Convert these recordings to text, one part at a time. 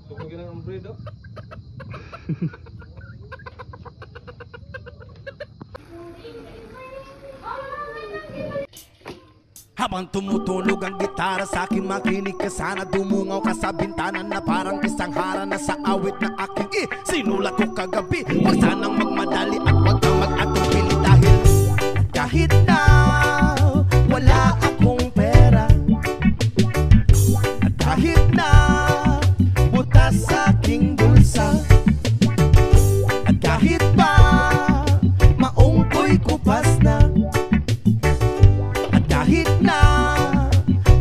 Tugogin ang umbrido. Habang tumutunog ang gitara sa akin, makinig ka sana. Dumungaw ka sa bintana na parang isang harana sa awit na aking sinulat ko kagabi. Huwag sanang magmadali at huwag kang mag-atupili dahil kahit na wala akong pera, at kahit na butas sa aking bulsa, at kahit pa maong ko'y kupas na, kahit na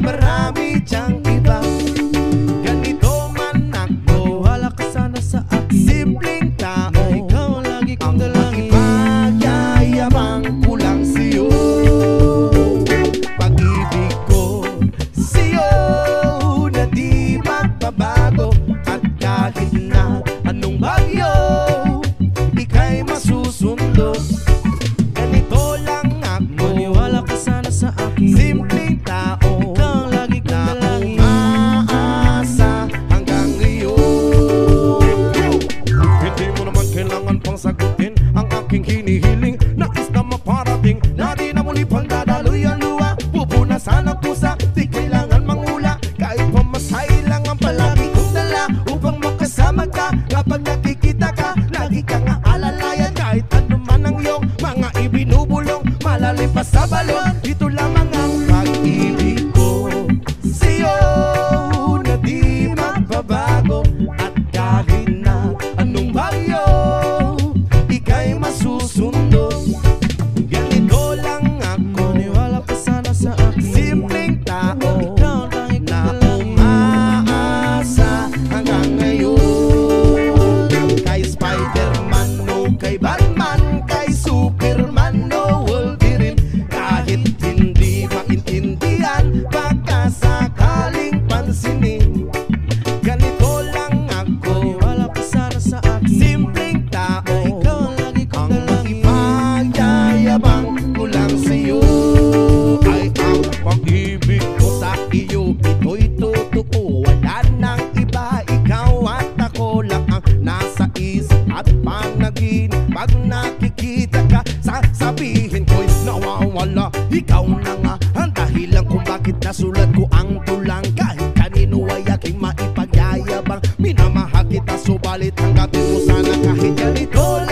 marami diyang iba, ganito man ako, wala ka sana sa akin. Simpleng tao na ikaw lagi kong dalangin. Pagyayabang ko lang sa'yo, pag-ibig ko sa'yo na di magbabago. At kahit na anong bagyo, ika'y masusundo. Ganito lang ako, maniwala ka sana sa akin. Simpleng tao, ikaw lagi kong dalangin, umaasa hanggang ngayon. Hindi mo naman kailangan pang sagutin ang aking hinihiling. Nais na maparating na di na muli pang dadaloy ang luha. Pupunasan ang pusa, di kailangan mangula. Kahit pamasahe lang ang palagi kong dala upang makasama ka. Kapag nakikita ka, lagi kang aalalayan. Kahit ano man ang iyong mga ibinubulong, malalim pa sa balon, ito lamang ang pag-ibig ko sa'yo na di magbabago. At kahit na anong bagyo, ika'y masusundo. Ganito lang ako, maniwala ka sana sa akin. Simpleng tao, ikaw lang na umaasa hanggang ngayon. Kay Spider-Man o kay Batman, kay Superman o Wolverine, kahit hindi maintindihan, baka sakaling pansinin. Ganito lang ako, maniwala ka sana sa akin. Simpleng tao, ikaw lagi kong dalangin, pagyayabang ko lang sa'yo. Ay ang pag-ibig ko sa iyo, ito'y totoo. Wala nang iba, ikaw at ako lang ang nasa isip at panaginip. Pag nakikita ka, sasabihin ko'y nawawala. Ikaw na nga ang dahilan kung bakit nasulat ko ang tulang. Kahit kanino ay aking maipagyayabang, minamahal kita, subalit tanggapin mo sana kahit ganito.